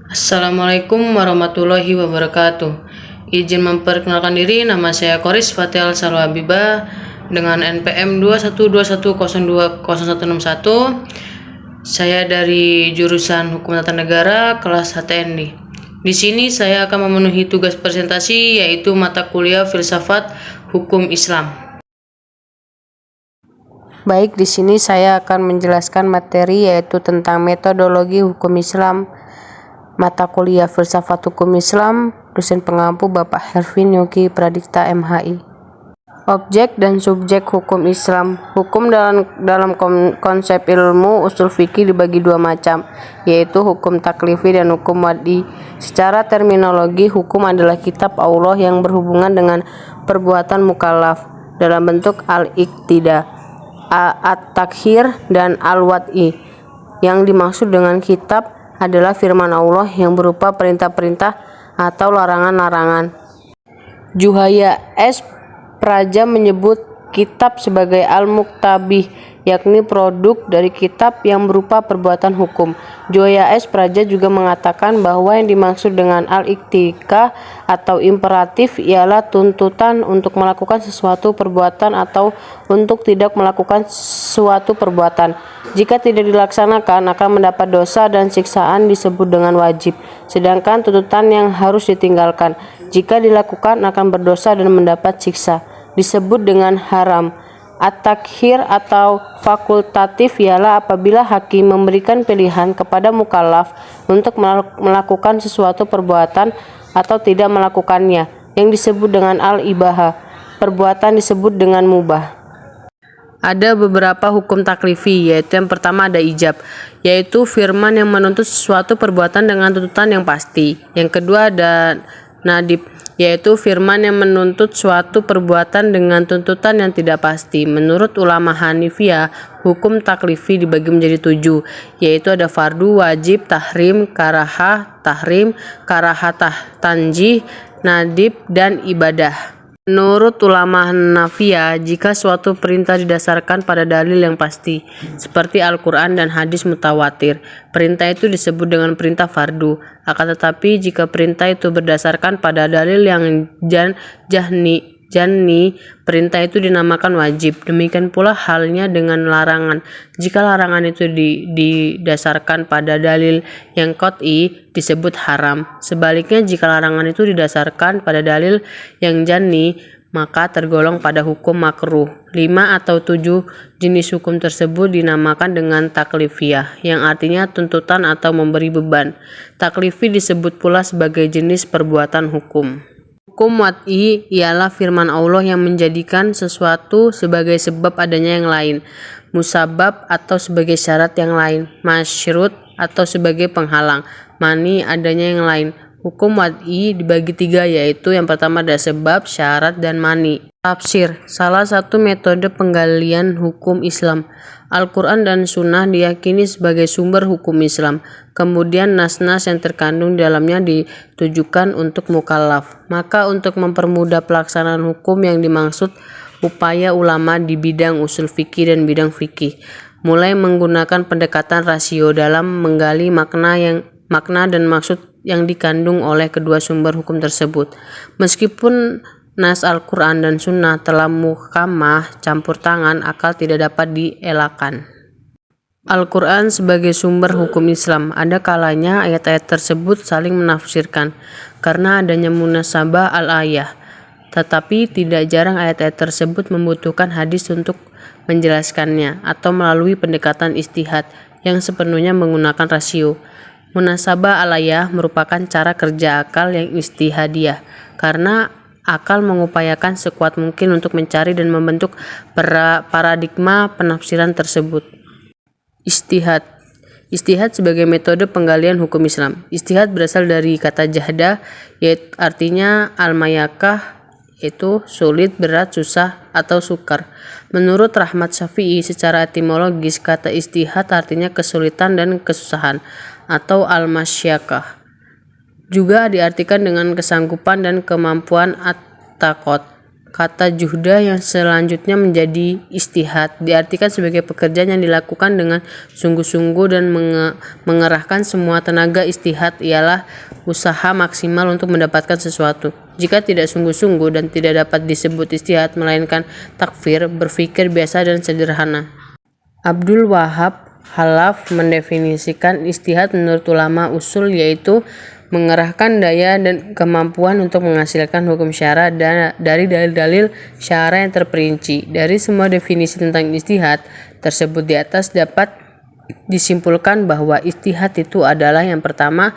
Assalamualaikum warahmatullahi wabarakatuh. Izin memperkenalkan diri, nama saya Koris Fatel Salwa Habibah dengan NPM 2121020161. Saya dari jurusan Hukum Tata Negara kelas HTNI. Di sini saya akan memenuhi tugas presentasi yaitu mata kuliah Filsafat Hukum Islam. Baik, di sini saya akan menjelaskan materi yaitu tentang metodologi hukum Islam, mata kuliah Filsafat Hukum Islam, dosen pengampu Bapak Hervin Yogi Pradikta MHI. Objek dan subjek hukum Islam. Hukum dalam konsep ilmu usul fikih dibagi dua macam, yaitu hukum taklifi dan hukum wad'i. Secara terminologi, hukum adalah kitab Allah yang berhubungan dengan perbuatan mukallaf dalam bentuk al-iqtida, at-takhir, dan al-wad'i. Yang dimaksud dengan kitab adalah firman Allah yang berupa perintah-perintah atau larangan-larangan. Juhaya S. Praja menyebut kitab sebagai al-muktabih, yakni produk dari kitab yang berupa perbuatan hukum. Juhaya S. Praja juga mengatakan bahwa yang dimaksud dengan al-iktika atau imperatif ialah tuntutan untuk melakukan sesuatu perbuatan atau untuk tidak melakukan suatu perbuatan. Jika tidak dilaksanakan akan mendapat dosa dan siksaan disebut dengan wajib, sedangkan tuntutan yang harus ditinggalkan jika dilakukan akan berdosa dan mendapat siksa disebut dengan haram. At-takhir atau fakultatif ialah apabila hakim memberikan pilihan kepada mukallaf untuk melakukan sesuatu perbuatan atau tidak melakukannya, yang disebut dengan al-ibaha. Perbuatan disebut dengan mubah. Ada beberapa hukum taklifi, yaitu yang pertama ada ijab, yaitu firman yang menuntut sesuatu perbuatan dengan tuntutan yang pasti. Yang kedua ada nadib, yaitu firman yang menuntut suatu perbuatan dengan tuntutan yang tidak pasti. Menurut ulama Hanifiyah, hukum taklifi dibagi menjadi 7, yaitu ada fardu, wajib, tahrim, karahah, tahrim, karahatah, tanjih, nadib, dan ibadah. Menurut ulama Hanafiyah, jika suatu perintah didasarkan pada dalil yang pasti, seperti Al-Quran dan hadis mutawatir, perintah itu disebut dengan perintah fardu. Akan tetapi, jika perintah itu berdasarkan pada dalil yang janni, perintah itu dinamakan wajib. Demikian pula halnya dengan larangan. Jika larangan itu didasarkan pada dalil yang qat'i, disebut haram. Sebaliknya, jika larangan itu didasarkan pada dalil yang janni, maka tergolong pada hukum makruh. 5 atau 7 jenis hukum tersebut dinamakan dengan taklifiyah, yang artinya tuntutan atau memberi beban. Taklifi disebut pula sebagai jenis perbuatan hukum. Hukum wad'i ialah firman Allah yang menjadikan sesuatu sebagai sebab adanya yang lain, musabab atau sebagai syarat yang lain, masyrut atau sebagai penghalang, mani adanya yang lain. Hukum wad'i dibagi 3, yaitu yang pertama ada sebab, syarat, dan mani. Tafsir, salah satu metode penggalian hukum Islam. Al-Quran dan Sunnah diyakini sebagai sumber hukum Islam. Kemudian nas-nas yang terkandung di dalamnya ditujukan untuk mukallaf. Maka untuk mempermudah pelaksanaan hukum yang dimaksud, upaya ulama di bidang usul fikih dan bidang fikih mulai menggunakan pendekatan rasio dalam menggali makna dan maksud yang dikandung oleh kedua sumber hukum tersebut. Meskipun nas Al-Quran dan Sunnah telah muhkamah campur tangan, akal tidak dapat dielakkan. Al-Quran sebagai sumber hukum Islam, ada kalanya ayat-ayat tersebut saling menafsirkan karena adanya munasabah al-ayah. Tetapi tidak jarang ayat-ayat tersebut membutuhkan hadis untuk menjelaskannya atau melalui pendekatan istihad yang sepenuhnya menggunakan rasio. Munasabah al-ayah merupakan cara kerja akal yang istihadiyah, karena akal mengupayakan sekuat mungkin untuk mencari dan membentuk paradigma penafsiran tersebut. Istihad sebagai metode penggalian hukum Islam. Istihad berasal dari kata jahda, yaitu artinya al-mayakah, yaitu sulit, berat, susah, atau sukar. Menurut Rahmat Syafi'i, secara etimologis kata istihad artinya kesulitan dan kesusahan, atau al-masyakah. Juga diartikan dengan kesanggupan dan kemampuan at-taqot. kata juhda yang selanjutnya menjadi istihad. Diartikan sebagai pekerjaan yang dilakukan dengan sungguh-sungguh dan mengerahkan semua tenaga. Istihad ialah usaha maksimal untuk mendapatkan sesuatu. Jika tidak sungguh-sungguh dan tidak dapat disebut istihad, melainkan takfir, berpikir biasa dan sederhana. Abdul Wahab Khalaf mendefinisikan istihad menurut ulama usul yaitu mengerahkan daya dan kemampuan untuk menghasilkan hukum syara dari dalil-dalil syara yang terperinci. Dari semua definisi tentang istihad tersebut di atas dapat disimpulkan bahwa istihad itu adalah yang pertama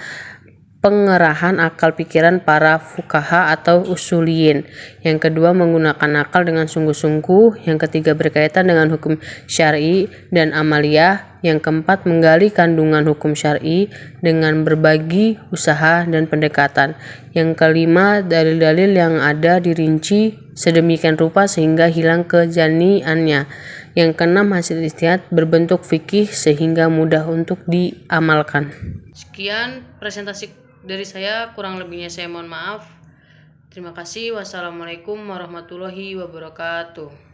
pengerahan akal pikiran para fuqaha atau usuliyin. Yang kedua menggunakan akal dengan sungguh-sungguh. Yang ketiga berkaitan dengan hukum syar'i dan amaliyah. Yang keempat menggali kandungan hukum syar'i dengan berbagi usaha dan pendekatan. Yang kelima dalil-dalil yang ada dirinci sedemikian rupa sehingga hilang kejaniannya. Yang keenam hasil ijtihad berbentuk fikih sehingga mudah untuk diamalkan. Sekian presentasi dari saya, kurang lebihnya saya mohon maaf. Terima kasih. Wassalamualaikum warahmatullahi wabarakatuh.